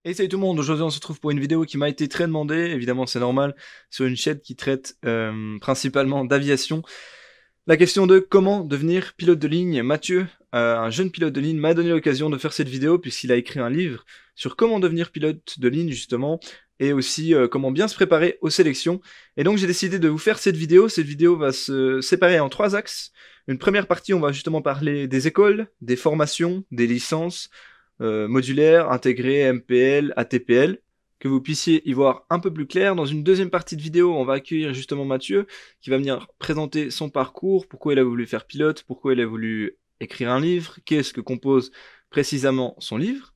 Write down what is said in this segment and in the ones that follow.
Et salut tout le monde, aujourd'hui on se retrouve pour une vidéo qui m'a été très demandée, évidemment c'est normal, sur une chaîne qui traite principalement d'aviation. La question de comment devenir pilote de ligne. Mathieu, un jeune pilote de ligne, m'a donné l'occasion de faire cette vidéo puisqu'il a écrit un livre sur comment devenir pilote de ligne justement, et aussi comment bien se préparer aux sélections. Et donc j'ai décidé de vous faire cette vidéo. Cette vidéo va se séparer en 3 axes. Une première partie, on va justement parler des écoles, des formations, des licences, modulaire, intégré, MPL, ATPL, que vous puissiez y voir un peu plus clair. Dans une deuxième partie de vidéo, on va accueillir justement Mathieu, qui va venir présenter son parcours, pourquoi il a voulu faire pilote, pourquoi il a voulu écrire un livre, qu'est-ce que compose précisément son livre.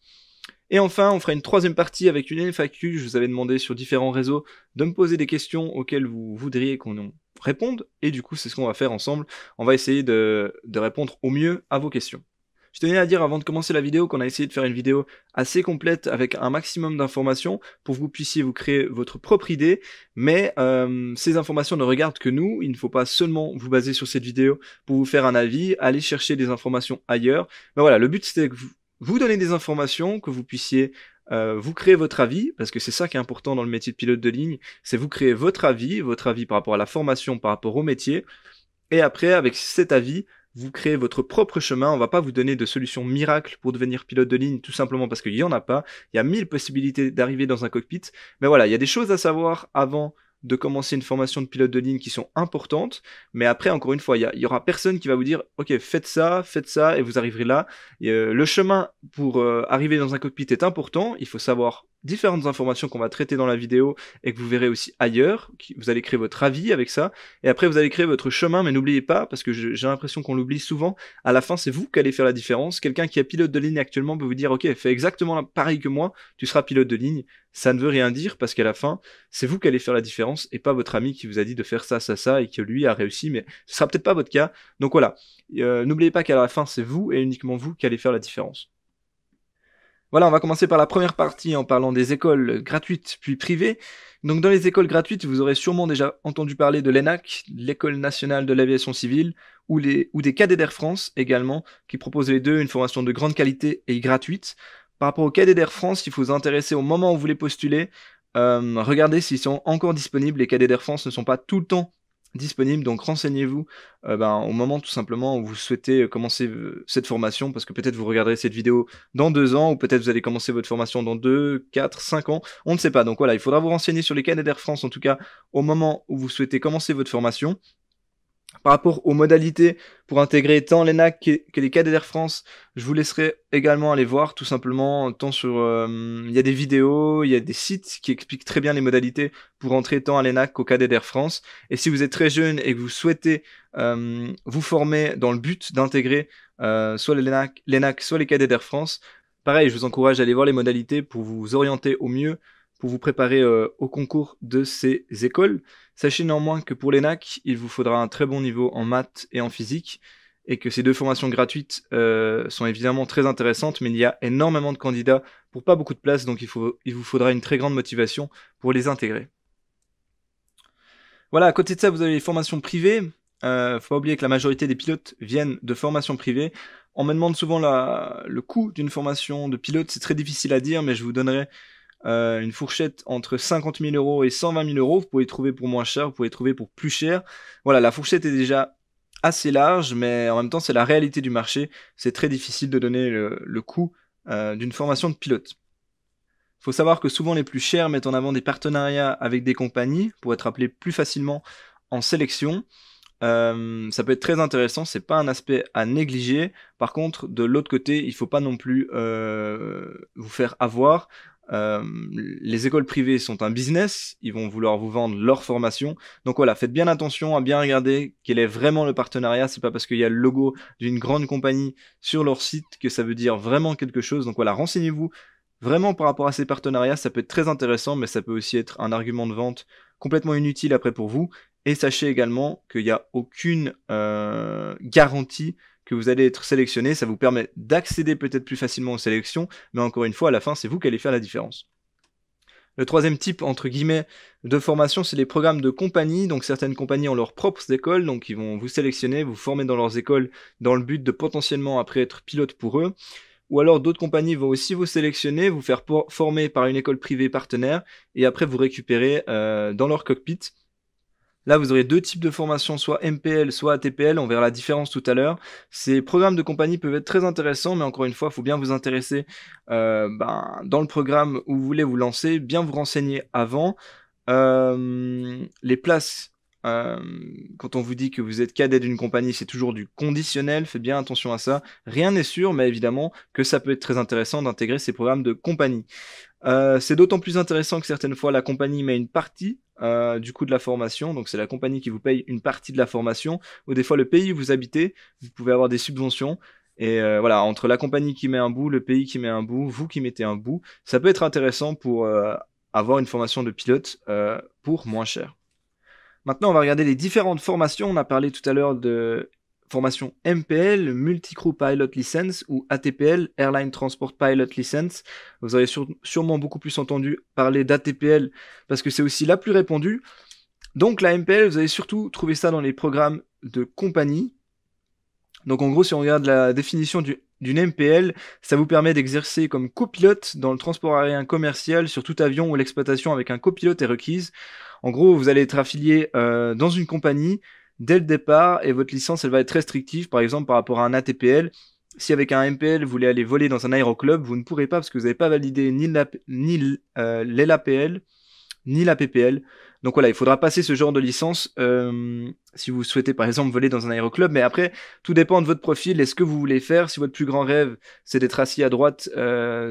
Et enfin, on fera une troisième partie avec une FAQ. Je vous avais demandé sur différents réseaux de me poser des questions auxquelles vous voudriez qu'on réponde, et du coup c'est ce qu'on va faire ensemble. On va essayer de répondre au mieux à vos questions. Je tenais à dire avant de commencer la vidéo qu'on a essayé de faire une vidéo assez complète avec un maximum d'informations pour que vous puissiez vous créer votre propre idée, mais ces informations ne regardent que nous. Il ne faut pas seulement vous baser sur cette vidéo pour vous faire un avis, aller chercher des informations ailleurs. Mais voilà, le but c'était que vous donner des informations, que vous puissiez vous créer votre avis, parce que c'est ça qui est important dans le métier de pilote de ligne, c'est vous créer votre avis par rapport à la formation, par rapport au métier, et après avec cet avis, vous créez votre propre chemin. On va pas vous donner de solution miracle pour devenir pilote de ligne, tout simplement parce qu'il y en a pas. Il y a 1000 possibilités d'arriver dans un cockpit. Mais voilà, il y a des choses à savoir avant de commencer une formation de pilote de ligne qui sont importantes. Mais après, encore une fois, il y aura personne qui va vous dire, ok, faites ça, et vous arriverez là. Et, le chemin pour arriver dans un cockpit est important. Il faut savoir différentes informations qu'on va traiter dans la vidéo et que vous verrez aussi ailleurs. Vous allez créer votre avis avec ça. Et après, vous allez créer votre chemin, mais n'oubliez pas, parce que j'ai l'impression qu'on l'oublie souvent, à la fin, c'est vous qui allez faire la différence. Quelqu'un qui est pilote de ligne actuellement peut vous dire, ok, fais exactement pareil que moi, tu seras pilote de ligne. Ça ne veut rien dire, parce qu'à la fin, c'est vous qui allez faire la différence, et pas votre ami qui vous a dit de faire ça, ça, ça, et que lui a réussi, mais ce sera peut-être pas votre cas. Donc voilà, n'oubliez pas qu'à la fin, c'est vous, et uniquement vous, qui allez faire la différence. Voilà, on va commencer par la première partie en parlant des écoles gratuites puis privées. Donc dans les écoles gratuites, vous aurez sûrement déjà entendu parler de l'ENAC, l'École nationale de l'aviation civile, ou des cadets d'Air France également, qui proposent les deux une formation de grande qualité et gratuite. Par rapport aux cadets d'Air France, il faut vous intéresser au moment où vous les postulez. Regardez s'ils sont encore disponibles. Les cadets d'Air France ne sont pas tout le temps disponible, donc renseignez-vous au moment tout simplement où vous souhaitez commencer cette formation, parce que peut-être vous regarderez cette vidéo dans 2 ans, ou peut-être vous allez commencer votre formation dans 2, 4, 5 ans, on ne sait pas. Donc voilà, il faudra vous renseigner sur les cadets d'Air France, en tout cas au moment où vous souhaitez commencer votre formation. Par rapport aux modalités pour intégrer tant l'ENAC que les cadets d'Air France, je vous laisserai également aller voir tout simplement, tant sur... il y a des vidéos, il y a des sites qui expliquent très bien les modalités pour entrer tant à l'ENAC qu'au cadet d'Air France. Et si vous êtes très jeune et que vous souhaitez vous former dans le but d'intégrer soit l'ENAC, soit les cadets d'Air France, pareil, je vous encourage à aller voir les modalités pour vous orienter au mieux, pour vous préparer au concours de ces écoles. Sachez néanmoins que pour l'ENAC, il vous faudra un très bon niveau en maths et en physique, et que ces 2 formations gratuites sont évidemment très intéressantes, mais il y a énormément de candidats pour pas beaucoup de places, donc il vous faudra une très grande motivation pour les intégrer. Voilà, à côté de ça, vous avez les formations privées. Faut pas oublier que la majorité des pilotes viennent de formations privées. On me demande souvent le coût d'une formation de pilote, c'est très difficile à dire, mais je vous donnerai une fourchette entre 50 000 € et 120 000 €. Vous pouvez trouver pour moins cher, vous pouvez trouver pour plus cher. Voilà, la fourchette est déjà assez large, mais en même temps, c'est la réalité du marché. C'est très difficile de donner le coût d'une formation de pilote. Il faut savoir que souvent les plus chers mettent en avant des partenariats avec des compagnies pour être appelés plus facilement en sélection. Ça peut être très intéressant, c'est pas un aspect à négliger. Par contre, de l'autre côté, il faut pas non plus vous faire avoir. Les écoles privées sont un business, ils vont vouloir vous vendre leur formation. Donc voilà, faites bien attention à bien regarder quel est vraiment le partenariat. C'est pas parce qu'il y a le logo d'une grande compagnie sur leur site que ça veut dire vraiment quelque chose. Donc voilà, renseignez-vous vraiment par rapport à ces partenariats. Ça peut être très intéressant, mais ça peut aussi être un argument de vente complètement inutile après pour vous. Et sachez également qu'il n'y a aucune garantie que vous allez être sélectionné. Ça vous permet d'accéder peut-être plus facilement aux sélections, mais encore une fois, à la fin, c'est vous qui allez faire la différence. Le troisième type, entre guillemets, de formation, c'est les programmes de compagnie. Donc certaines compagnies ont leurs propres écoles, donc ils vont vous sélectionner, vous former dans leurs écoles, dans le but de potentiellement après être pilote pour eux. ou alors d'autres compagnies vont aussi vous sélectionner, vous faire former par une école privée partenaire, et après vous récupérer dans leur cockpit. Là, vous aurez deux types de formations, soit MPL, soit ATPL. On verra la différence tout à l'heure. Ces programmes de compagnie peuvent être très intéressants, mais encore une fois, il faut bien vous intéresser dans le programme où vous voulez vous lancer, bien vous renseigner avant. Les places, quand on vous dit que vous êtes cadet d'une compagnie, c'est toujours du conditionnel. Faites bien attention à ça. Rien n'est sûr, mais évidemment que ça peut être très intéressant d'intégrer ces programmes de compagnie. C'est d'autant plus intéressant que certaines fois la compagnie met une partie du coût de la formation, donc c'est la compagnie qui vous paye une partie de la formation, ou des fois le pays où vous habitez, vous pouvez avoir des subventions, et voilà, entre la compagnie qui met un bout, le pays qui met un bout, vous qui mettez un bout, ça peut être intéressant pour avoir une formation de pilote pour moins cher. Maintenant, on va regarder les différentes formations. On a parlé tout à l'heure de formation MPL, Multi-Crew Pilot License, ou ATPL, Airline Transport Pilot License. Vous avez sûrement beaucoup plus entendu parler d'ATPL parce que c'est aussi la plus répandue. Donc la MPL, vous allez surtout trouver ça dans les programmes de compagnie. Donc en gros, si on regarde la définition d'une MPL, ça vous permet d'exercer comme copilote dans le transport aérien commercial sur tout avion où l'exploitation avec un copilote est requise. En gros, vous allez être affilié dans une compagnie dès le départ et votre licence, elle va être restrictive, par exemple par rapport à un ATPL. Si avec un MPL, vous voulez aller voler dans un aéroclub, vous ne pourrez pas parce que vous n'avez pas validé ni l'LAPL, ni la PPL. Donc voilà, il faudra passer ce genre de licence si vous souhaitez par exemple voler dans un aéroclub. Mais après, tout dépend de votre profil et ce que vous voulez faire. Si votre plus grand rêve, c'est d'être assis à droite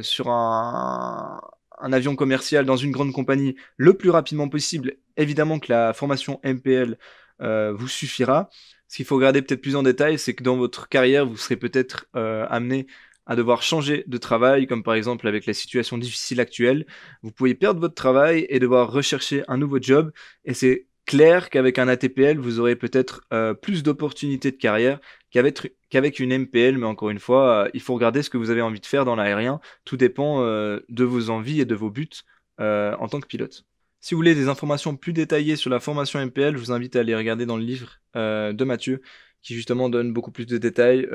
sur un avion commercial dans une grande compagnie le plus rapidement possible, évidemment que la formation MPL vous suffira. Ce qu'il faut regarder peut-être plus en détail, c'est que dans votre carrière, vous serez peut-être amené à devoir changer de travail, comme par exemple avec la situation difficile actuelle. Vous pouvez perdre votre travail et devoir rechercher un nouveau job. Et c'est clair qu'avec un ATPL, vous aurez peut-être plus d'opportunités de carrière qu'avec une MPL. Mais encore une fois, il faut regarder ce que vous avez envie de faire dans l'aérien. Tout dépend de vos envies et de vos buts en tant que pilote. Si vous voulez des informations plus détaillées sur la formation MPL, je vous invite à aller regarder dans le livre de Mathieu, qui justement donne beaucoup plus de détails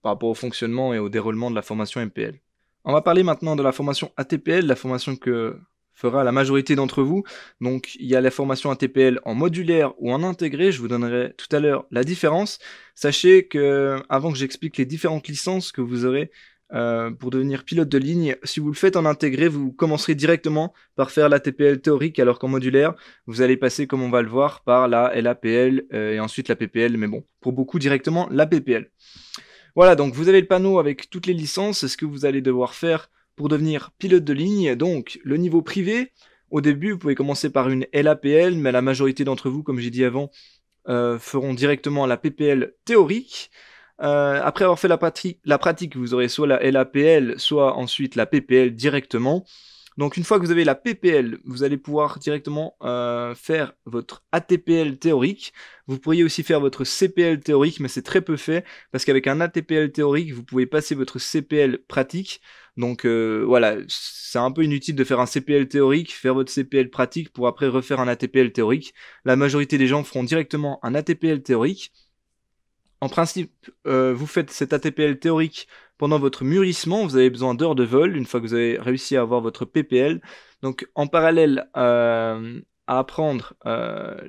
par rapport au fonctionnement et au déroulement de la formation MPL. On va parler maintenant de la formation ATPL, la formation que fera la majorité d'entre vous. Donc il y a la formation ATPL en modulaire ou en intégré, je vous donnerai tout à l'heure la différence. Sachez que, avant que j'explique les différentes licences que vous aurez pour devenir pilote de ligne, si vous le faites en intégré, vous commencerez directement par faire la TPL théorique, alors qu'en modulaire, vous allez passer, comme on va le voir, par la LAPL et ensuite la PPL, mais bon, pour beaucoup directement la PPL. Voilà, donc vous avez le panneau avec toutes les licences, c'est ce que vous allez devoir faire pour devenir pilote de ligne. Donc le niveau privé, au début, vous pouvez commencer par une LAPL, mais la majorité d'entre vous, comme j'ai dit avant, feront directement la PPL théorique. Après avoir fait la pratique, vous aurez soit la LAPL, soit ensuite la PPL directement. Donc une fois que vous avez la PPL, vous allez pouvoir directement faire votre ATPL théorique. Vous pourriez aussi faire votre CPL théorique, mais c'est très peu fait, parce qu'avec un ATPL théorique, vous pouvez passer votre CPL pratique. Donc voilà, c'est un peu inutile de faire un CPL théorique, faire votre CPL pratique pour après refaire un ATPL théorique. La majorité des gens feront directement un ATPL théorique. En principe, vous faites cet ATPL théorique pendant votre mûrissement. Vous avez besoin d'heures de vol une fois que vous avez réussi à avoir votre PPL. Donc en parallèle à apprendre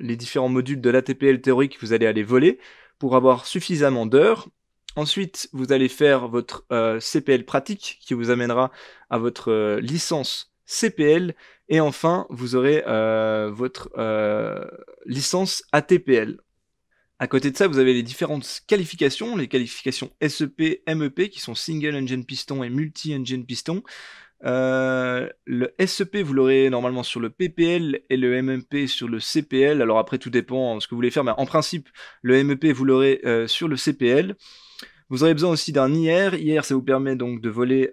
les différents modules de l'ATPL théorique, vous allez aller voler pour avoir suffisamment d'heures. Ensuite, vous allez faire votre CPL pratique qui vous amènera à votre licence CPL. Et enfin, vous aurez votre licence ATPL. À côté de ça, vous avez les différentes qualifications, les qualifications SEP, MEP, qui sont Single Engine Piston et Multi-Engine Piston. Le SEP, vous l'aurez normalement sur le PPL et le MEP sur le CPL. Alors après, tout dépend de ce que vous voulez faire, mais en principe, le MEP, vous l'aurez sur le CPL. Vous aurez besoin aussi d'un IR. IR, ça vous permet donc de voler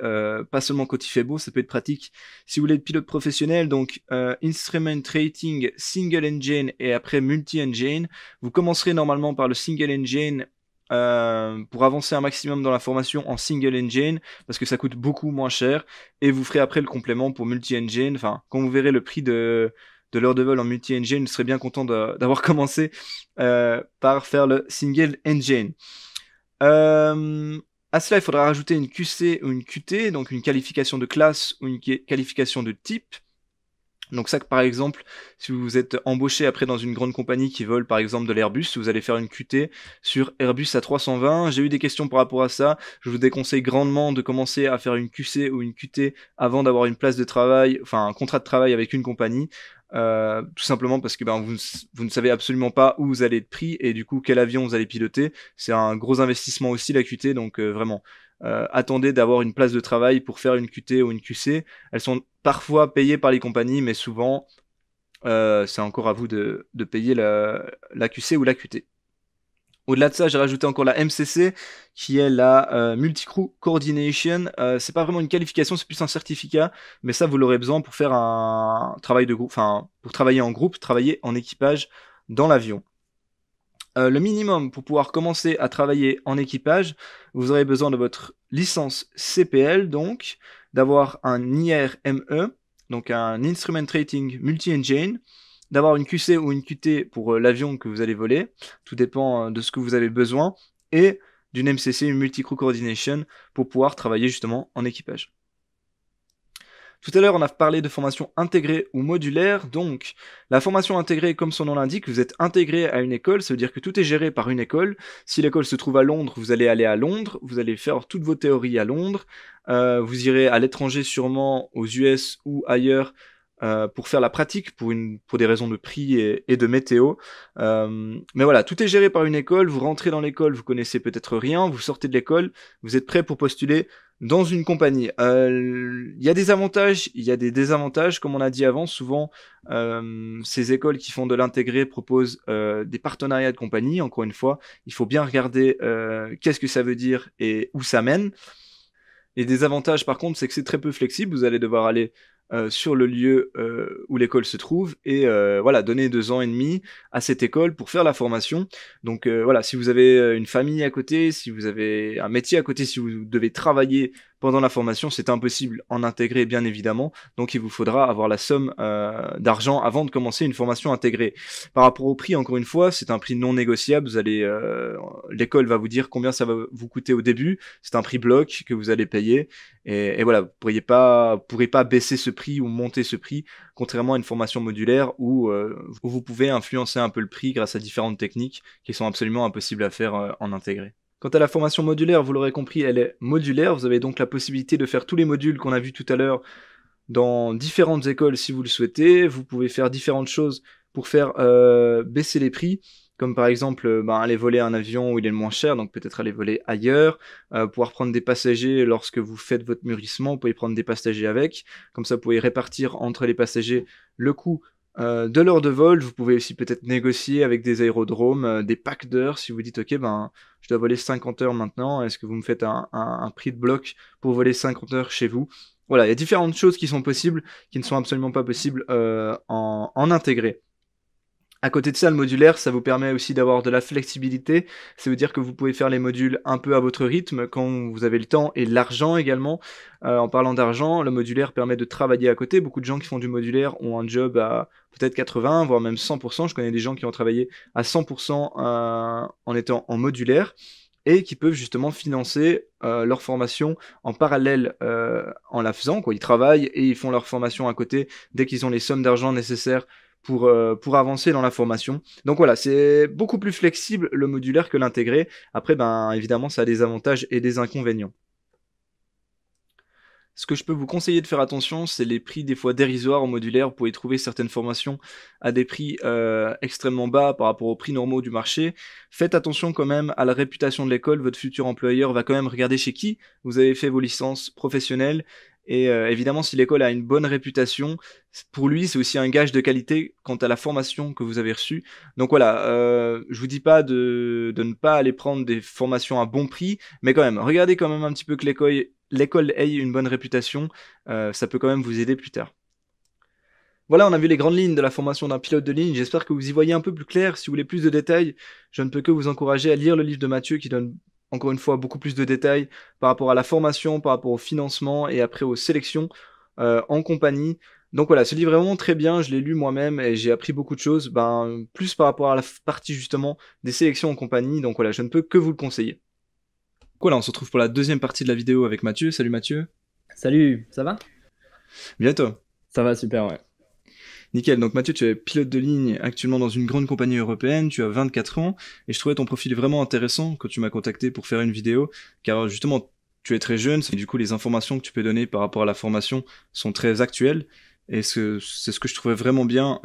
pas seulement quand il fait beau, ça peut être pratique si vous voulez être pilote professionnel. Donc Instrument Rating Single Engine et après Multi-Engine. Vous commencerez normalement par le Single Engine pour avancer un maximum dans la formation en Single Engine parce que ça coûte beaucoup moins cher. Et vous ferez après le complément pour Multi-Engine. Enfin, quand vous verrez le prix de l'heure de vol en Multi-Engine, vous serez bien content d'avoir commencé par faire le Single Engine. À cela, il faudra rajouter une QC ou une QT, donc une qualification de classe ou une qualification de type. Donc ça, par exemple, si vous êtes embauché après dans une grande compagnie qui vole par exemple de l'Airbus, vous allez faire une QT sur Airbus A320. J'ai eu des questions par rapport à ça. Je vous déconseille grandement de commencer à faire une QC ou une QT avant d'avoir une place de travail, enfin un contrat de travail avec une compagnie. Tout simplement parce que vous ne savez absolument pas où vous allez être pris et du coup quel avion vous allez piloter. C'est un gros investissement aussi la QT, donc vraiment. Attendez d'avoir une place de travail pour faire une QT ou une QC. Elles sont parfois payées par les compagnies, mais souvent, c'est encore à vous de payer la QC ou la QT. Au-delà de ça, j'ai rajouté encore la MCC, qui est la Multi-Crew Coordination. C'est pas vraiment une qualification, c'est plus un certificat, mais ça, vous l'aurez besoin pour faire un travail de groupe, enfin, pour travailler en groupe, travailler en équipage dans l'avion. Le minimum pour pouvoir commencer à travailler en équipage, vous aurez besoin de votre licence CPL, donc d'avoir un IRME, donc un Instrument Rating Multi-Engine, d'avoir une QC ou une QT pour l'avion que vous allez voler, tout dépend de ce que vous avez besoin, et d'une MCC, une Multi-Crew Coordination, pour pouvoir travailler justement en équipage. Tout à l'heure, on a parlé de formation intégrée ou modulaire. Donc, la formation intégrée, comme son nom l'indique, vous êtes intégré à une école. Ça veut dire que tout est géré par une école. Si l'école se trouve à Londres, vous allez aller à Londres. Vous allez faire toutes vos théories à Londres. Vous irez à l'étranger sûrement, aux US ou ailleurs, pour faire la pratique, pour des raisons de prix et de météo. Mais voilà, tout est géré par une école. Vous rentrez dans l'école, vous connaissez peut-être rien. Vous sortez de l'école, vous êtes prêt pour postuler dans une compagnie. Il y a des avantages, il y a des désavantages, comme on a dit avant. Souvent, ces écoles qui font de l'intégré proposent des partenariats de compagnie. Encore une fois, il faut bien regarder qu'est-ce que ça veut dire et où ça mène. Les désavantages, par contre, c'est que c'est très peu flexible. Vous allez devoir aller sur le lieu où l'école se trouve et voilà, donner 2 ans et demi à cette école pour faire la formation. Donc voilà, si vous avez une famille à côté, si vous avez un métier à côté, si vous devez travailler pendant la formation, c'est impossible en intégré, bien évidemment. Donc il vous faudra avoir la somme d'argent avant de commencer une formation intégrée. Par rapport au prix, encore une fois, c'est un prix non négociable. Vous allez, l'école va vous dire combien ça va vous coûter au début. C'est un prix bloc que vous allez payer. Et voilà, vous pourrez pas baisser ce prix ou monter ce prix, contrairement à une formation modulaire où vous pouvez influencer un peu le prix grâce à différentes techniques qui sont absolument impossibles à faire en intégré. Quant à la formation modulaire, vous l'aurez compris, elle est modulaire. Vous avez donc la possibilité de faire tous les modules qu'on a vus tout à l'heure dans différentes écoles si vous le souhaitez. Vous pouvez faire différentes choses pour faire baisser les prix, comme par exemple aller voler un avion où il est le moins cher, donc peut-être aller voler ailleurs, pouvoir prendre des passagers lorsque vous faites votre mûrissement, vous pouvez prendre des passagers avec, comme ça vous pouvez répartir entre les passagers le coût de l'heure de vol. Vous pouvez aussi peut-être négocier avec des aérodromes, des packs d'heures, si vous dites ok je dois voler 50 heures maintenant, est-ce que vous me faites un prix de bloc pour voler 50 heures chez vous? Voilà, il y a différentes choses qui sont possibles, qui ne sont absolument pas possibles en intégré. À côté de ça, le modulaire, ça vous permet aussi d'avoir de la flexibilité. Ça veut dire que vous pouvez faire les modules un peu à votre rythme quand vous avez le temps et l'argent également. En parlant d'argent, le modulaire permet de travailler à côté. Beaucoup de gens qui font du modulaire ont un job à peut-être 80, voire même 100%. Je connais des gens qui ont travaillé à 100% en étant en modulaire et qui peuvent justement financer leur formation en parallèle en la faisant, quoi. Ils travaillent et ils font leur formation à côté dès qu'ils ont les sommes d'argent nécessaires pour avancer dans la formation. Donc voilà, c'est beaucoup plus flexible le modulaire que l'intégré. Après, évidemment, ça a des avantages et des inconvénients. Ce que je peux vous conseiller de faire attention, c'est les prix des fois dérisoires en modulaire. Vous pouvez trouver certaines formations à des prix extrêmement bas par rapport aux prix normaux du marché. Faites attention quand même à la réputation de l'école. Votre futur employeur va quand même regarder chez qui vous avez fait vos licences professionnelles. Et évidemment, si l'école a une bonne réputation, pour lui, c'est aussi un gage de qualité quant à la formation que vous avez reçue. Donc voilà, je vous dis pas de ne pas aller prendre des formations à bon prix, mais quand même, regardez quand même un petit peu que l'école ait une bonne réputation, ça peut quand même vous aider plus tard. Voilà, on a vu les grandes lignes de la formation d'un pilote de ligne. J'espère que vous y voyez un peu plus clair. Si vous voulez plus de détails, je ne peux que vous encourager à lire le livre de Mathieu qui donne encore une fois beaucoup plus de détails par rapport à la formation, par rapport au financement et après aux sélections en compagnie. Donc voilà, ce livre est vraiment très bien, je l'ai lu moi-même et j'ai appris beaucoup de choses, plus par rapport à la partie justement des sélections en compagnie. Donc voilà, je ne peux que vous le conseiller. Quoi là, on se retrouve pour la deuxième partie de la vidéo avec Mathieu. Salut Mathieu. Salut, ça va? Bien toi. Ça va super, ouais. Nickel, donc Mathieu, tu es pilote de ligne actuellement dans une grande compagnie européenne, tu as 24 ans, et je trouvais ton profil vraiment intéressant quand tu m'as contacté pour faire une vidéo, car justement, tu es très jeune, et du coup, les informations que tu peux donner par rapport à la formation sont très actuelles, et c'est ce que je trouvais vraiment bien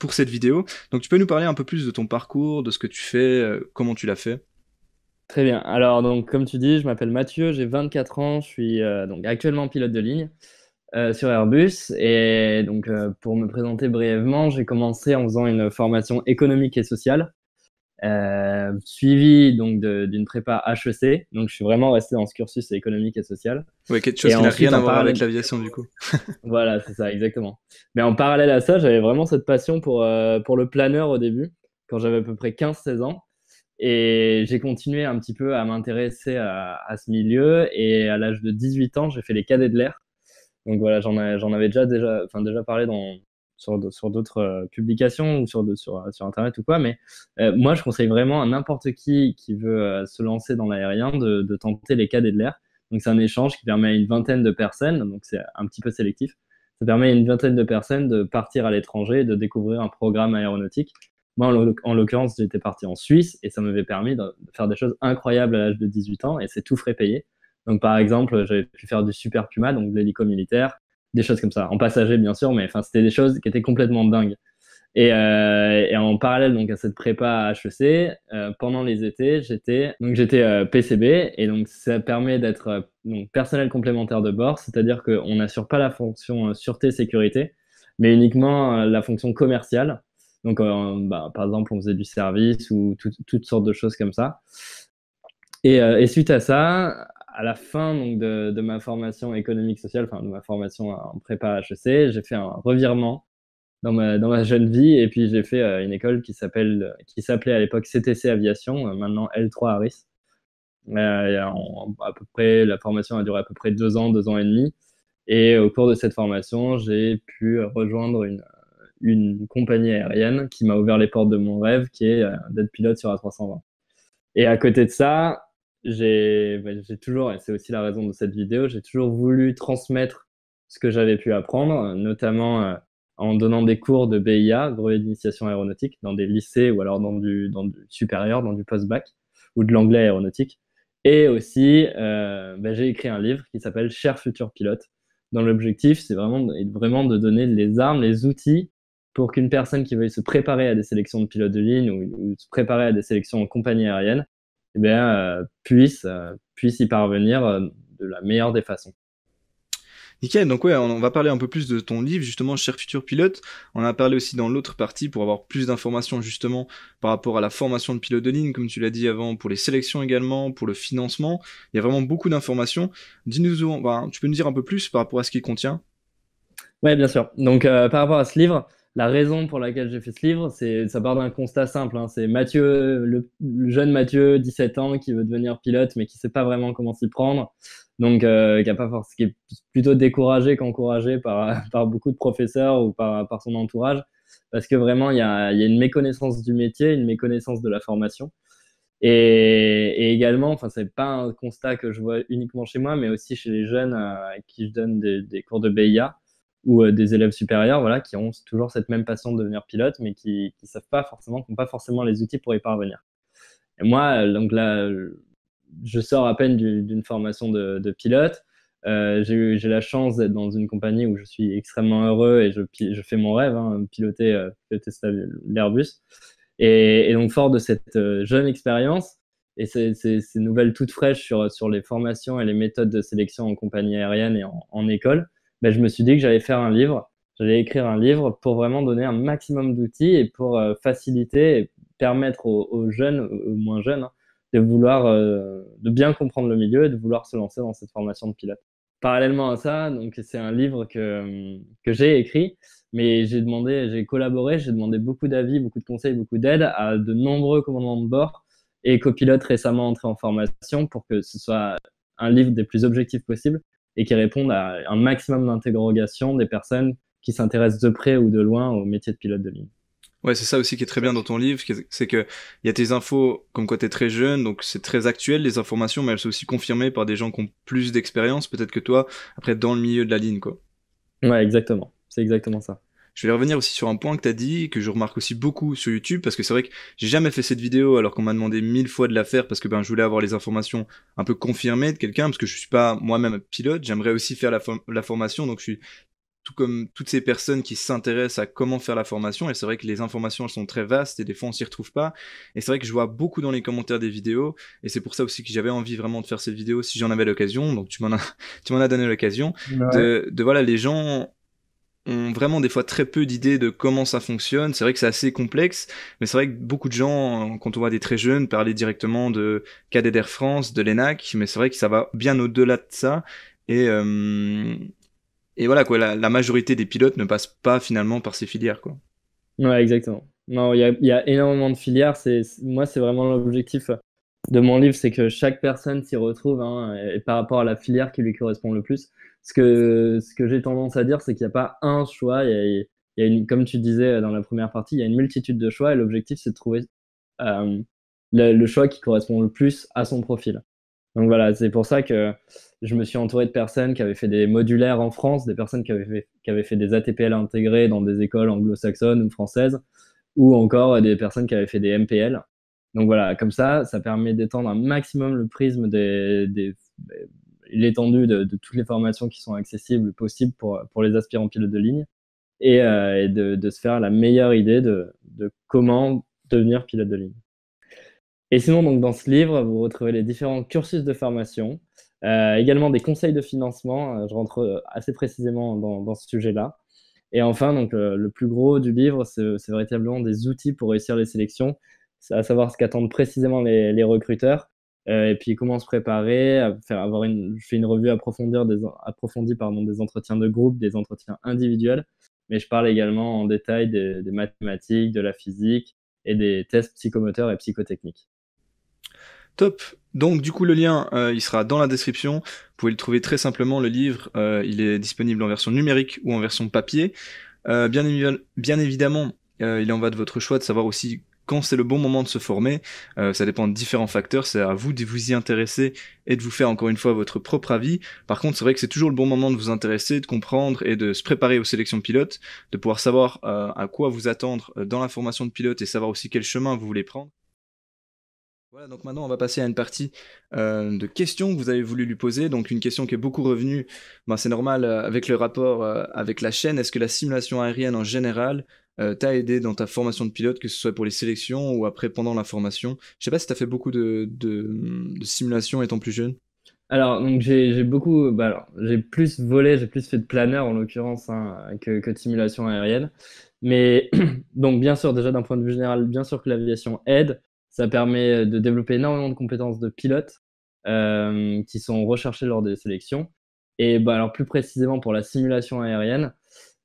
pour cette vidéo. Donc tu peux nous parler un peu plus de ton parcours, de ce que tu fais, comment tu l'as fait? Très bien. Alors, donc, comme tu dis, je m'appelle Mathieu, j'ai 24 ans, je suis donc actuellement pilote de ligne sur Airbus. Et donc, pour me présenter brièvement, j'ai commencé en faisant une formation économique et sociale, suivie donc d'une prépa HEC. Donc, je suis vraiment resté dans ce cursus économique et social. Ouais, quelque chose Et qui n'a ensuite, rien à en voir avec parallèle, l'aviation du coup. voilà, c'est ça, exactement. Mais en parallèle à ça, j'avais vraiment cette passion pour le planeur au début, quand j'avais à peu près 15-16 ans. Et j'ai continué un petit peu à m'intéresser à ce milieu. Et à l'âge de 18 ans, j'ai fait les cadets de l'air. Donc voilà, j'en avais déjà parlé sur d'autres publications ou sur Internet ou quoi. Mais moi, je conseille vraiment à n'importe qui veut se lancer dans l'aérien de tenter les cadets de l'air. Donc c'est un échange qui permet à une vingtaine de personnes, donc c'est un petit peu sélectif. Ça permet à une vingtaine de personnes de partir à l'étranger et de découvrir un programme aéronautique. Moi, en l'occurrence, j'étais parti en Suisse et ça m'avait permis de faire des choses incroyables à l'âge de 18 ans et c'est tout frais payé. Donc, par exemple, j'avais pu faire du Super Puma, donc de l'hélico militaire, des choses comme ça, en passager bien sûr, mais enfin, c'était des choses qui étaient complètement dingues. Et en parallèle donc à cette prépa à HEC, pendant les étés, j'étais PCB et donc ça permet d'être donc personnel complémentaire de bord, c'est-à-dire qu'on n'assure pas la fonction sûreté sécurité, mais uniquement la fonction commerciale. Donc par exemple, on faisait du service ou toutes sortes de choses comme ça. Et suite à ça, à la fin donc, de ma formation économique sociale, enfin de ma formation en prépa HEC, j'ai fait un revirement dans ma jeune vie et puis j'ai fait une école qui s'appelait à l'époque CTC Aviation, maintenant L3 Harris. À peu près, la formation a duré à peu près 2 ans et demi. Et au cours de cette formation, j'ai pu rejoindre une compagnie aérienne qui m'a ouvert les portes de mon rêve, qui est d'être pilote sur A320. Et à côté de ça, j'ai toujours, et c'est aussi la raison de cette vidéo, j'ai toujours voulu transmettre ce que j'avais pu apprendre, notamment en donnant des cours de BIA, brevet d'initiation aéronautique, dans des lycées ou alors dans du supérieur, dans du post-bac, ou de l'anglais aéronautique. Et aussi, j'ai écrit un livre qui s'appelle Cher futur pilote, dont l'objectif, c'est vraiment de donner les armes, les outils pour qu'une personne qui veuille se préparer à des sélections de pilotes de ligne ou se préparer à des sélections en compagnie aérienne, eh bien, puisse y parvenir de la meilleure des façons. Nickel, donc ouais, on va parler un peu plus de ton livre, justement, Cher futur pilote. On en a parlé aussi dans l'autre partie pour avoir plus d'informations, justement, par rapport à la formation de pilote de ligne, comme tu l'as dit avant, pour les sélections également, pour le financement. Il y a vraiment beaucoup d'informations. Dis-nous, tu peux nous dire un peu plus par rapport à ce qu'il contient? Ouais, bien sûr. Donc, par rapport à ce livre, la raison pour laquelle j'ai fait ce livre, ça part d'un constat simple, hein. C'est Mathieu, le jeune Mathieu, 17 ans, qui veut devenir pilote, mais qui sait pas vraiment comment s'y prendre. Donc, qui est plutôt découragé qu'encouragé par beaucoup de professeurs ou par son entourage. Parce que vraiment, il y a une méconnaissance du métier, une méconnaissance de la formation. Et également, enfin, c'est pas un constat que je vois uniquement chez moi, mais aussi chez les jeunes à qui je donne des cours de BIA ou des élèves supérieurs, voilà, qui ont toujours cette même passion de devenir pilote, mais qui savent pas forcément, qui n'ont pas forcément les outils pour y parvenir. Et moi, donc là, je sors à peine d'une formation de pilote. J'ai la chance d'être dans une compagnie où je suis extrêmement heureux et je fais mon rêve, hein, piloter l'Airbus. Et donc, fort de cette jeune expérience et ces nouvelles toutes fraîches sur les formations et les méthodes de sélection en compagnie aérienne et en école, ben, je me suis dit que j'allais faire un livre. J'allais écrire un livre pour vraiment donner un maximum d'outils et pour faciliter et permettre aux jeunes, aux moins jeunes, hein, de bien comprendre le milieu et de vouloir se lancer dans cette formation de pilote. Parallèlement à ça, donc c'est un livre que j'ai écrit, mais j'ai collaboré, j'ai demandé beaucoup d'avis, beaucoup de conseils, beaucoup d'aide à de nombreux commandants de bord et copilotes récemment entrés en formation pour que ce soit un livre des plus objectifs possibles et qui réponde à un maximum d'interrogations des personnes qui s'intéressent de près ou de loin au métier de pilote de ligne. Ouais, c'est ça aussi qui est très bien dans ton livre, c'est que il y a tes infos comme quoi t'es très jeune, donc c'est très actuel les informations, mais elles sont aussi confirmées par des gens qui ont plus d'expérience, peut-être que toi, après dans le milieu de la ligne, quoi. Ouais, exactement. C'est exactement ça. Je vais revenir aussi sur un point que t'as dit, que je remarque aussi beaucoup sur YouTube, parce que c'est vrai que j'ai jamais fait cette vidéo alors qu'on m'a demandé 1000 fois de la faire parce que ben je voulais avoir les informations un peu confirmées de quelqu'un, parce que je suis pas moi-même pilote, j'aimerais aussi faire la formation, donc je suis tout comme toutes ces personnes qui s'intéressent à comment faire la formation, et c'est vrai que les informations elles sont très vastes et des fois on s'y retrouve pas, et c'est vrai que je vois beaucoup dans les commentaires des vidéos, et c'est pour ça aussi que j'avais envie vraiment de faire cette vidéo si j'en avais l'occasion, donc tu m'en as donné l'occasion, Ouais. de voilà, les gens ont vraiment des fois très peu d'idées de comment ça fonctionne. C'est vrai que c'est assez complexe, mais c'est vrai que beaucoup de gens, quand on voit des très jeunes, parler directement de cadet d'Air France, de l'ENAC, mais c'est vrai que ça va bien au-delà de ça. Et, euh, et voilà quoi, la majorité des pilotes ne passent pas finalement par ces filières quoi. Ouais, exactement. Non, il y a énormément de filières. Moi, c'est vraiment l'objectif de mon livre, c'est que chaque personne s'y retrouve, hein, et par rapport à la filière qui lui correspond le plus. Ce que j'ai tendance à dire, c'est qu'il n'y a pas un choix. Il y a comme tu disais dans la première partie, il y a une multitude de choix et l'objectif, c'est de trouver euh, le choix qui correspond le plus à son profil. Donc voilà, c'est pour ça que je me suis entouré de personnes qui avaient fait des modulaires en France, des personnes qui avaient fait des ATPL intégrés dans des écoles anglo-saxonnes ou françaises, ou encore des personnes qui avaient fait des MPL. Donc voilà, comme ça permet d'étendre un maximum le prisme l'étendue de toutes les formations qui sont accessibles possibles pour les aspirants pilotes de ligne et de se faire la meilleure idée de comment devenir pilote de ligne. Et sinon, donc, dans ce livre, vous retrouvez les différents cursus de formation, également des conseils de financement. Je rentre assez précisément dans ce sujet-là. Et enfin, donc, le plus gros du livre, c'est véritablement des outils pour réussir les sélections, c'est à savoir ce qu'attendent précisément les recruteurs, et puis comment se préparer, je fais une revue approfondie pardon, des entretiens de groupe, des entretiens individuels, mais je parle également en détail des mathématiques, de la physique et des tests psychomoteurs et psychotechniques. Top. Donc du coup le lien il sera dans la description. Vous pouvez le trouver très simplement le livre. Il est disponible en version numérique ou en version papier. Bien évidemment, il en va de votre choix de savoir aussi quand c'est le bon moment de se former. Ça dépend de différents facteurs. C'est à vous de vous y intéresser et de vous faire encore une fois votre propre avis. Par contre, c'est vrai que c'est toujours le bon moment de vous intéresser, de comprendre et de se préparer aux sélections pilotes, de pouvoir savoir à quoi vous attendre dans la formation de pilote et savoir aussi quel chemin vous voulez prendre. Voilà, donc maintenant on va passer à une partie de questions que vous avez voulu lui poser. Donc une question qui est beaucoup revenue, ben, c'est normal avec le rapport avec la chaîne. Est-ce que la simulation aérienne en général t'a aidé dans ta formation de pilote, que ce soit pour les sélections ou après pendant la formation? Je sais pas si t'as fait beaucoup de simulations étant plus jeune. Alors, donc j'ai beaucoup, bah alors, j'ai plus volé, j'ai plus fait de planeur en l'occurrence, hein, que de simulation aérienne. Mais donc bien sûr, déjà d'un point de vue général, bien sûr que l'aviation aide. Ça permet de développer énormément de compétences de pilote qui sont recherchées lors des sélections. Et bah alors plus précisément pour la simulation aérienne,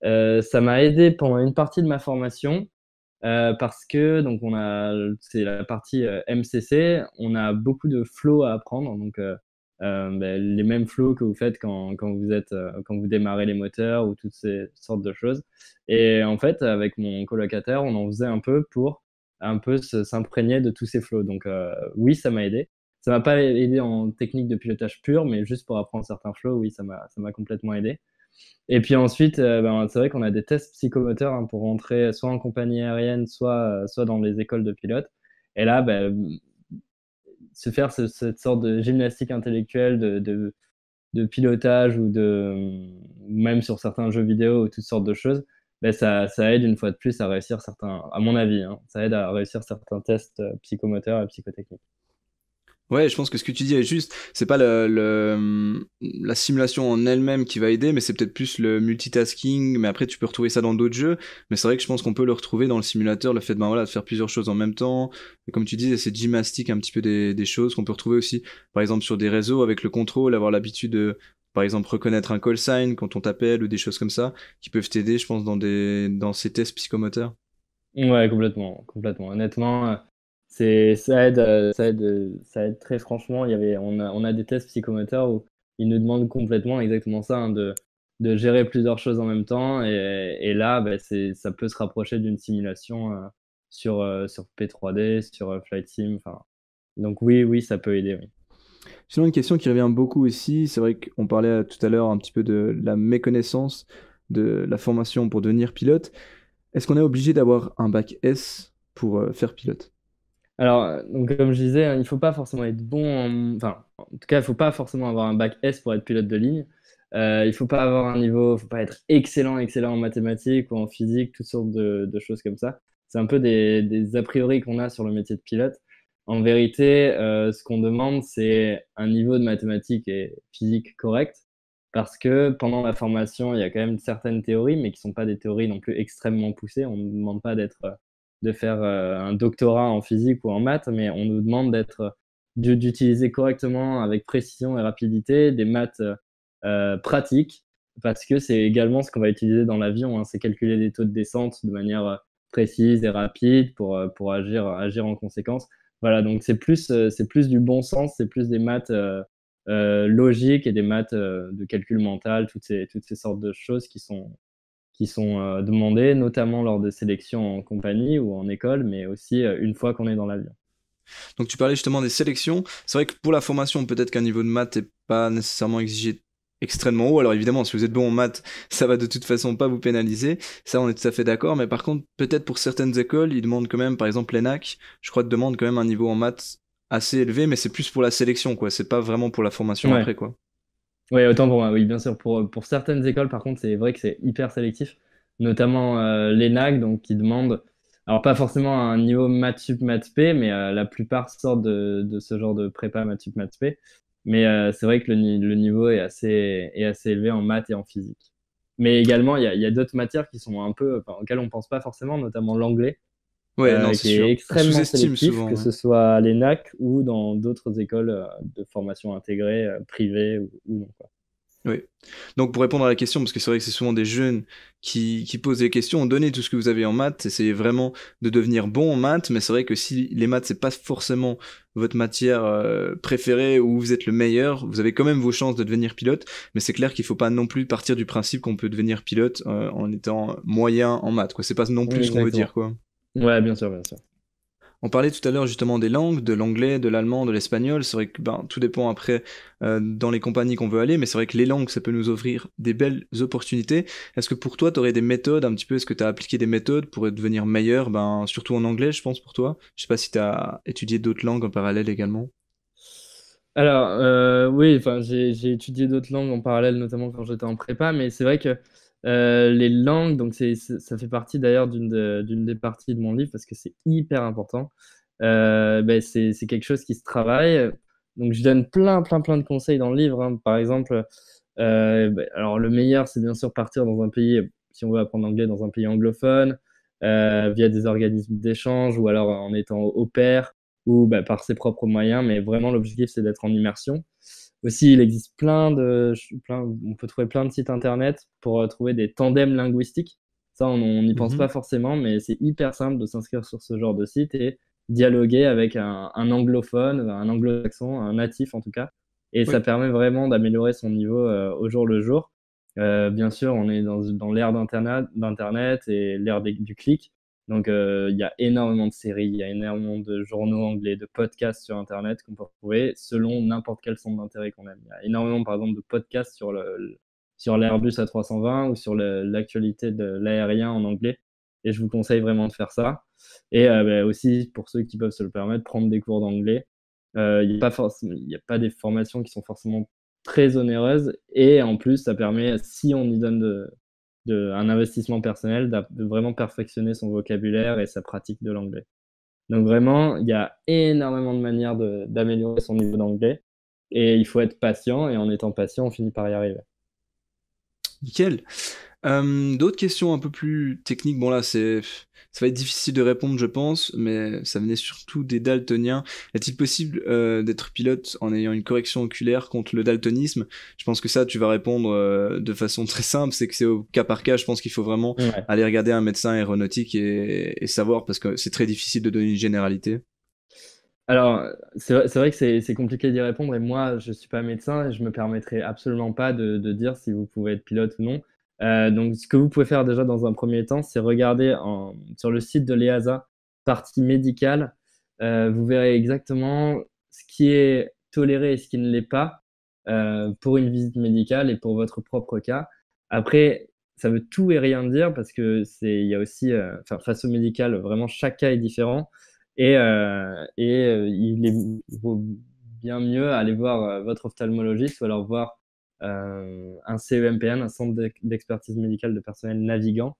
ça m'a aidé pendant une partie de ma formation parce que donc c'est la partie MCC, on a beaucoup de flow à apprendre. Donc les mêmes flows que vous faites quand vous démarrez les moteurs ou toutes ces sortes de choses. Et en fait, avec mon colocataire, on en faisait un peu pour un peu s'imprégner de tous ces flows. Donc oui, ça m'a aidé. Ça m'a pas aidé en technique de pilotage pur, mais juste pour apprendre certains flows, oui, ça m'a complètement aidé. Et puis ensuite, ben, c'est vrai qu'on a des tests psychomoteurs, hein, pour rentrer soit en compagnie aérienne, soit dans les écoles de pilotes. Et là, ben, se faire cette sorte de gymnastique intellectuelle de pilotage ou même sur certains jeux vidéo ou toutes sortes de choses, ben ça aide une fois de plus à réussir certains, à mon avis, hein, ça aide à réussir certains tests psychomoteurs et psychotechniques. Ouais, je pense que ce que tu dis est juste. C'est pas la simulation en elle-même qui va aider, mais c'est peut-être plus le multitasking. Mais après, tu peux retrouver ça dans d'autres jeux. Mais c'est vrai que je pense qu'on peut le retrouver dans le simulateur, le fait ben, voilà, de faire plusieurs choses en même temps. Et comme tu dis, c'est gymnastique un petit peu des choses qu'on peut retrouver aussi, par exemple, sur des réseaux avec le contrôle, avoir l'habitude de, par exemple, reconnaître un call sign quand on t'appelle ou des choses comme ça, qui peuvent t'aider, je pense, dans ces tests psychomoteurs. Ouais, complètement, complètement. Honnêtement, ça aide très franchement. On a des tests psychomoteurs où ils nous demandent complètement exactement ça, hein, de gérer plusieurs choses en même temps. Et là, bah, ça peut se rapprocher d'une simulation sur P3D, sur Flight Sim. Enfin, donc oui, oui, ça peut aider, oui. Sinon, une question qui revient beaucoup aussi, c'est vrai qu'on parlait tout à l'heure un petit peu de la méconnaissance de la formation pour devenir pilote. Est-ce qu'on est obligé d'avoir un bac S pour faire pilote? Alors, donc comme je disais, hein, il faut pas forcément être bon enfin, en tout cas, il faut pas forcément avoir un bac S pour être pilote de ligne. Il faut pas avoir un niveau, faut pas être excellent, excellent en mathématiques ou en physique, toutes sortes de choses comme ça. C'est un peu des a priori qu'on a sur le métier de pilote. En vérité, ce qu'on demande, c'est un niveau de mathématiques et physique correct, parce que pendant la formation, il y a quand même certaines théories, mais qui sont pas des théories non plus extrêmement poussées. On ne demande pas de faire un doctorat en physique ou en maths, mais on nous demande d'utiliser correctement, avec précision et rapidité, des maths pratiques, parce que c'est également ce qu'on va utiliser dans l'avion, hein. C'est calculer des taux de descente de manière précise et rapide pour agir en conséquence. Voilà, donc c'est plus du bon sens, c'est plus des maths logiques et des maths de calcul mental, toutes ces sortes de choses qui sont demandées, notamment lors de sélections en compagnie ou en école, mais aussi une fois qu'on est dans l'avion. Donc tu parlais justement des sélections. C'est vrai que pour la formation, peut-être qu'un niveau de maths n'est pas nécessairement exigé extrêmement haut. Alors évidemment, si vous êtes bon en maths, ça va de toute façon pas vous pénaliser. Ça, on est tout à fait d'accord. Mais par contre, peut-être pour certaines écoles, ils demandent quand même, par exemple l'ENAC, je crois, demande quand même un niveau en maths assez élevé, mais c'est plus pour la sélection, quoi. C'est pas vraiment pour la formation Ouais, après, quoi. ouais, autant pour moi, oui, bien sûr. Pour certaines écoles, par contre, c'est vrai que c'est hyper sélectif, notamment l'ENAC, donc qui demande, alors pas forcément un niveau maths sup, maths p, mais la plupart sortent de ce genre de prépa maths sup, maths p. Mais c'est vrai que le niveau est assez élevé en maths et en physique. Mais également, il y a d'autres matières qui sont un peu, enfin, auxquelles on pense pas forcément, notamment l'anglais, Ouais, non, c'est qui est sûr. On extrêmement sous-estime sélectif, souvent, que ouais. ce soit à l'ENAC ou dans d'autres écoles de formation intégrée, privées ou non, quoi. Oui. Donc pour répondre à la question, parce que c'est vrai que c'est souvent des jeunes qui posent des questions, donnez tout ce que vous avez en maths, essayez vraiment de devenir bon en maths, mais c'est vrai que si les maths c'est pas forcément votre matière préférée ou vous êtes le meilleur, vous avez quand même vos chances de devenir pilote, mais c'est clair qu'il faut pas non plus partir du principe qu'on peut devenir pilote en étant moyen en maths, quoi. C'est pas non plus ce qu'on veut dire, Exactement. quoi. Ouais, bien sûr, bien sûr. On parlait tout à l'heure justement des langues, de l'anglais, de l'allemand, de l'espagnol. C'est vrai que ben, tout dépend après dans les compagnies qu'on veut aller, mais c'est vrai que les langues, ça peut nous offrir des belles opportunités. Est-ce que pour toi, tu aurais des méthodes un petit peu, est-ce que tu as appliqué des méthodes pour devenir meilleur, ben, surtout en anglais, je pense, pour toi? Je sais pas si tu as étudié d'autres langues en parallèle également. Alors, oui, enfin, j'ai étudié d'autres langues en parallèle, notamment quand j'étais en prépa, mais c'est vrai que les langues, donc ça fait partie d'ailleurs d'une des parties de mon livre parce que c'est hyper important. Ben, c'est quelque chose qui se travaille. Donc, je donne plein de conseils dans le livre, hein. Par exemple, ben, alors le meilleur, c'est bien sûr partir dans un pays, si on veut apprendre l'anglais, dans un pays anglophone, via des organismes d'échange ou alors en étant au pair ou bah, par ses propres moyens, mais vraiment l'objectif c'est d'être en immersion. Aussi, il existe on peut trouver plein de sites internet pour trouver des tandems linguistiques. Ça, on n'y pense pas Mhm. forcément, mais c'est hyper simple de s'inscrire sur ce genre de site et dialoguer avec un anglophone, un anglo-saxon, un natif en tout cas. Et ça Oui. permet vraiment d'améliorer son niveau au jour le jour. Bien sûr, on est dans l'ère d'Internet et l'ère du clic. Donc, il y a énormément de séries, il y a énormément de journaux anglais, de podcasts sur Internet qu'on peut retrouver selon n'importe quel centre d'intérêt qu'on aime. Il y a énormément, par exemple, de podcasts sur l'Airbus A320 ou sur l'actualité de l'aérien en anglais. Et je vous conseille vraiment de faire ça. Et bah, aussi, pour ceux qui peuvent se le permettre, prendre des cours d'anglais. Il y a pas des formations qui sont forcément très onéreuses. Et en plus, ça permet, si on y donne un investissement personnel, de vraiment perfectionner son vocabulaire et sa pratique de l'anglais. Donc vraiment, il y a énormément de manières d'améliorer son niveau d'anglais et il faut être patient et en étant patient, on finit par y arriver. Nickel. D'autres questions un peu plus techniques. Bon là, ça va être difficile de répondre, je pense, mais ça venait surtout des daltoniens. Est-il possible d'être pilote en ayant une correction oculaire contre le daltonisme? Je pense que ça, tu vas répondre de façon très simple, c'est que c'est au cas par cas. Je pense qu'il faut vraiment Ouais. aller regarder un médecin aéronautique et savoir, parce que c'est très difficile de donner une généralité. Alors, c'est vrai que c'est compliqué d'y répondre et moi, je suis pas médecin et je me permettrai absolument pas de dire si vous pouvez être pilote ou non. Donc, ce que vous pouvez faire déjà dans un premier temps, c'est regarder sur le site de l'EASA, partie médicale. Vous verrez exactement ce qui est toléré et ce qui ne l'est pas pour une visite médicale et pour votre propre cas. Après, ça veut tout et rien dire parce que il y a aussi, enfin, face au médical, vraiment chaque cas est différent. Il vaut bien mieux aller voir votre ophtalmologiste ou alors voir un CEMPN, un centre d'expertise médicale de personnel navigant,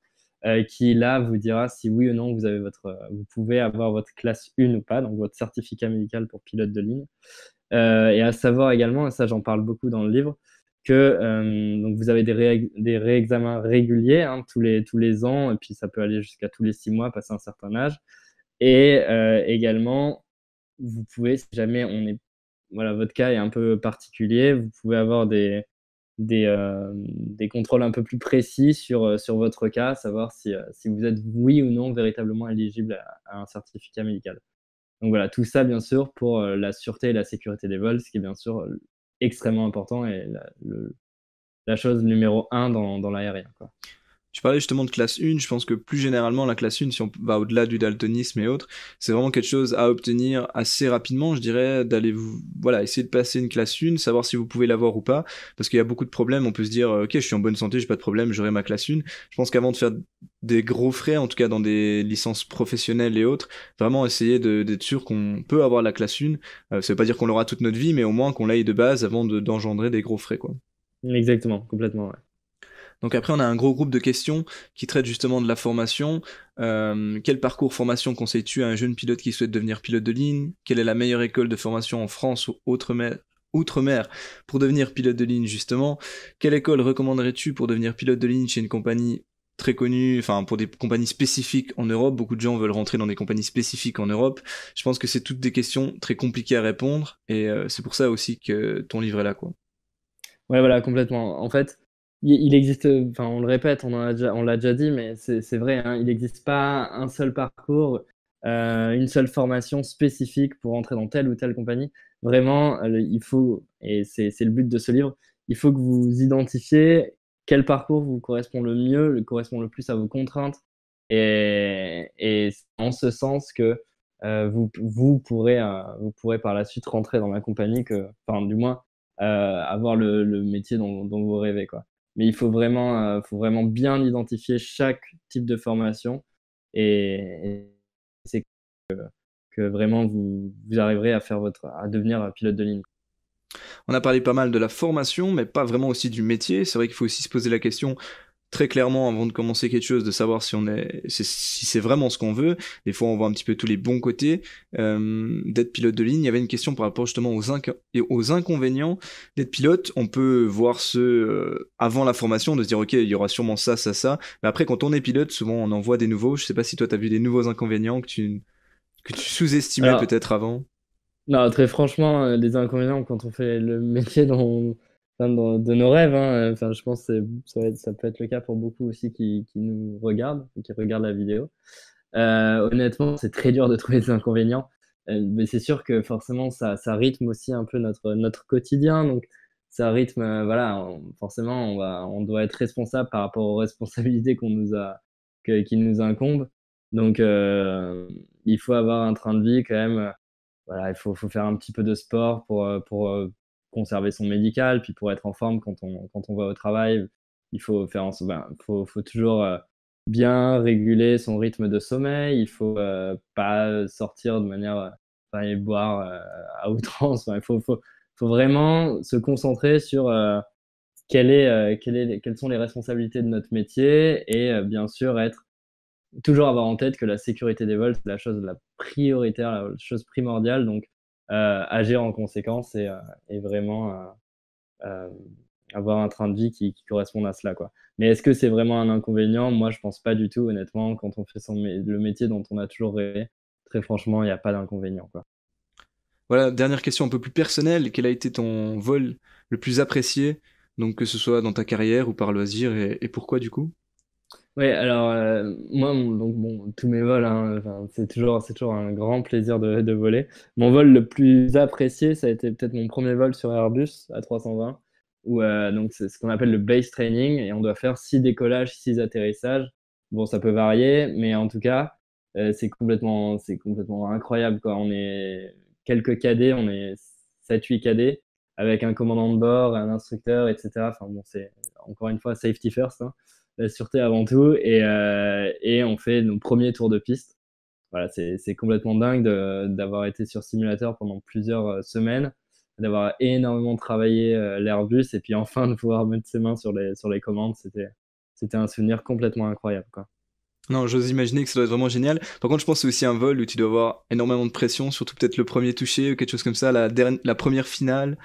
qui là vous dira si oui ou non vous pouvez avoir votre classe 1 ou pas, donc votre certificat médical pour pilote de ligne. Et à savoir également, et ça j'en parle beaucoup dans le livre, que donc vous avez des réexamens réguliers hein, tous les ans, et puis ça peut aller jusqu'à tous les 6 mois, passer un certain âge. Et également, vous pouvez, si jamais voilà, votre cas est un peu particulier, vous pouvez avoir des contrôles un peu plus précis sur votre cas, savoir si vous êtes oui ou non véritablement éligible à un certificat médical. Donc voilà, tout ça bien sûr pour la sûreté et la sécurité des vols, ce qui est bien sûr extrêmement important et la chose numéro un dans l'aérien, quoi. Tu parlais justement de classe 1, je pense que plus généralement la classe 1, si on va au-delà du daltonisme et autres, c'est vraiment quelque chose à obtenir assez rapidement, je dirais, voilà, essayer de passer une classe 1, savoir si vous pouvez l'avoir ou pas, parce qu'il y a beaucoup de problèmes, on peut se dire, ok, je suis en bonne santé, j'ai pas de problème, j'aurai ma classe 1. Je pense qu'avant de faire des gros frais, en tout cas dans des licences professionnelles et autres, vraiment essayer d'être sûr qu'on peut avoir la classe 1. Ça veut pas dire qu'on l'aura toute notre vie, mais au moins qu'on l'aille de base avant d'engendrer des gros frais, quoi. Exactement, complètement, ouais. Donc après, on a un gros groupe de questions qui traitent justement de la formation. Quel parcours formation conseilles-tu à un jeune pilote qui souhaite devenir pilote de ligne? Quelle est la meilleure école de formation en France ou outre-mer pour devenir pilote de ligne justement? Quelle école recommanderais-tu pour devenir pilote de ligne chez une compagnie très connue, enfin pour des compagnies spécifiques en Europe? Beaucoup de gens veulent rentrer dans des compagnies spécifiques en Europe. Je pense que c'est toutes des questions très compliquées à répondre et c'est pour ça aussi que ton livre est là, quoi. Ouais, voilà, complètement. En fait, il existe, enfin, on le répète, on l'a déjà dit, mais c'est vrai, hein, il n'existe pas un seul parcours, une seule formation spécifique pour entrer dans telle ou telle compagnie. Vraiment, il faut, et c'est le but de ce livre, il faut que vous identifiez quel parcours vous correspond le mieux, correspond le plus à vos contraintes. Et c'est en ce sens que vous pourrez par la suite rentrer dans la compagnie enfin, du moins, avoir le métier dont vous rêvez, quoi. Mais faut vraiment bien identifier chaque type de formation et c'est que vraiment vous arriverez à devenir pilote de ligne. On a parlé pas mal de la formation, mais pas vraiment aussi du métier. C'est vrai qu'il faut aussi se poser la question très clairement avant de commencer quelque chose, de savoir si c'est vraiment ce qu'on veut. Des fois, on voit un petit peu tous les bons côtés d'être pilote de ligne. Il y avait une question par rapport justement aux inconvénients d'être pilote. On peut voir avant la formation, de se dire ok, il y aura sûrement ça, ça, ça. Mais après, quand on est pilote, souvent on en voit des nouveaux. Je sais pas si toi, tu as vu des nouveaux inconvénients que tu sous-estimais Alors, peut-être avant. non, très franchement, les inconvénients quand on fait le métier de nos rêves, hein, enfin, je pense que ça peut être le cas pour beaucoup aussi qui nous regardent, qui regardent la vidéo. Honnêtement, c'est très dur de trouver des inconvénients, mais c'est sûr que forcément, ça rythme aussi un peu notre quotidien. Donc, ça rythme, voilà, forcément, on doit être responsable par rapport aux responsabilités qui nous incombent. Donc, il faut avoir un train de vie quand même. Voilà, faut faire un petit peu de sport pour conserver son médical, puis pour être en forme quand on va au travail. Il faut faut toujours bien réguler son rythme de sommeil. Il faut pas sortir de manière, enfin, et boire à outrance. Enfin, faut vraiment se concentrer sur quelles sont les responsabilités de notre métier et bien sûr toujours avoir en tête que la sécurité des vols, c'est la chose la prioritaire, la chose primordiale. Donc, agir en conséquence et vraiment euh, avoir un train de vie qui corresponde à cela, quoi. Mais est-ce que c'est vraiment un inconvénient? Moi, je pense pas du tout, honnêtement. Quand on fait le métier dont on a toujours rêvé, très franchement, il n'y a pas d'inconvénient, quoi. Voilà, dernière question un peu plus personnelle. Quel a été ton vol le plus apprécié? Donc que ce soit dans ta carrière ou par loisir, et pourquoi du coup? Ouais, alors moi, donc bon, tous mes vols, hein, enfin, c'est toujours un grand plaisir de voler. Mon vol le plus apprécié, ça a été peut-être mon premier vol sur Airbus A320, où donc c'est ce qu'on appelle le base training, et on doit faire 6 décollages, 6 atterrissages. Bon, ça peut varier, mais en tout cas, c'est complètement incroyable, quoi. On est quelques cadets, on est 7 8 cadets, avec un commandant de bord, un instructeur, etc. Enfin bon, c'est encore une fois safety first, hein, la sûreté avant tout, et on fait nos premiers tours de piste. Voilà, c'est complètement dingue d'avoir été sur simulateur pendant plusieurs semaines, d'avoir énormément travaillé l'Airbus, et puis enfin de pouvoir mettre ses mains sur les commandes. C'était un souvenir complètement incroyable, quoi. Non, j'ose imaginer que ça doit être vraiment génial. Par contre, je pense que c'est aussi un vol où tu dois avoir énormément de pression, surtout peut-être le premier touché ou quelque chose comme ça, la première finale.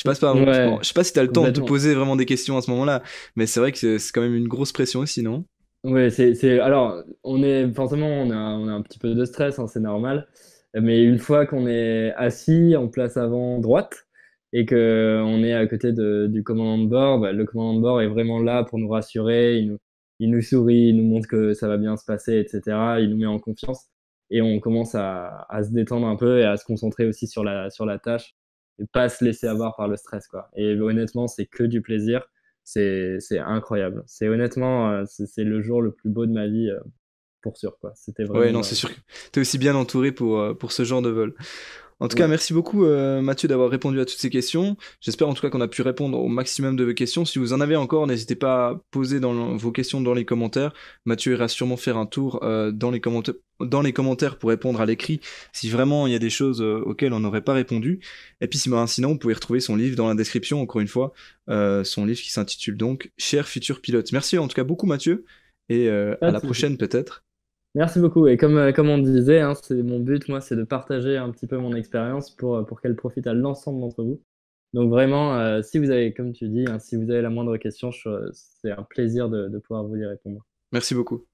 Bon, Ouais, je sais pas si t'as le temps de te complètement. poser vraiment des questions à ce moment-là, mais c'est vrai que c'est quand même une grosse pression aussi, non? Ouais, alors, forcément, on a un petit peu de stress, hein, c'est normal. Mais une fois qu'on est assis en place avant droite et que on est à côté du commandant de bord, bah, le commandant de bord est vraiment là pour nous rassurer. Il nous sourit, il nous montre que ça va bien se passer, etc. Il nous met en confiance et on commence à se détendre un peu et à se concentrer aussi sur la tâche et pas se laisser avoir par le stress, quoi. Et honnêtement, c'est que du plaisir. C'est incroyable. C'est honnêtement, c'est le jour le plus beau de ma vie, pour sûr, quoi. C'était Ouais, vraiment non, c'est dingue. sûr que t'es aussi bien entouré pour ce genre de vol. En tout cas, Ouais. merci beaucoup Mathieu d'avoir répondu à toutes ces questions. J'espère en tout cas qu'on a pu répondre au maximum de vos questions. Si vous en avez encore, n'hésitez pas à poser vos questions dans les commentaires. Mathieu ira sûrement faire un tour dans les commentaires pour répondre à l'écrit si vraiment il y a des choses auxquelles on n'aurait pas répondu. Et puis sinon, vous pouvez retrouver son livre dans la description, encore une fois, son livre qui s'intitule donc Cher futur pilote. Merci en tout cas beaucoup Mathieu et Pas à de la souci. prochaine peut-être. Merci beaucoup. Et comme on disait, hein, c'est mon but, moi, c'est de partager un petit peu mon expérience pour qu'elle profite à l'ensemble d'entre vous. Donc vraiment, si vous avez, comme tu dis, hein, si vous avez la moindre question, c'est un plaisir de pouvoir vous y répondre. Merci beaucoup.